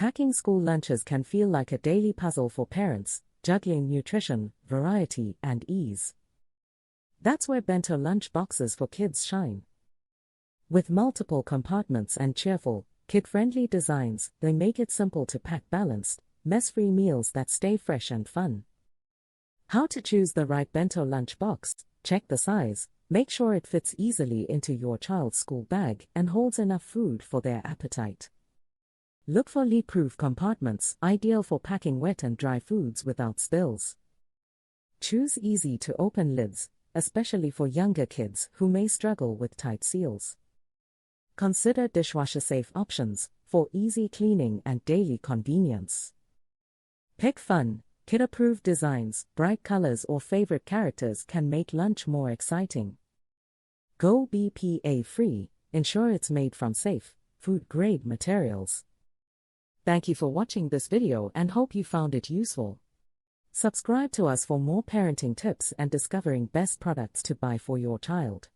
Packing school lunches can feel like a daily puzzle for parents, juggling nutrition, variety, and ease. That's where Bento Lunch Boxes for kids shine. With multiple compartments and cheerful, kid-friendly designs, they make it simple to pack balanced, mess-free meals that stay fresh and fun. How to choose the right Bento Lunch Box? Check the size, make sure it fits easily into your child's school bag and holds enough food for their appetite. Look for leak-proof compartments, ideal for packing wet and dry foods without spills. Choose easy-to-open lids, especially for younger kids who may struggle with tight seals. Consider dishwasher-safe options for easy cleaning and daily convenience. Pick fun, kid-approved designs, bright colors or favorite characters can make lunch more exciting. Go BPA-free, ensure it's made from safe, food-grade materials. Thank you for watching this video and hope you found it useful. Subscribe to us for more parenting tips and discovering best products to buy for your child.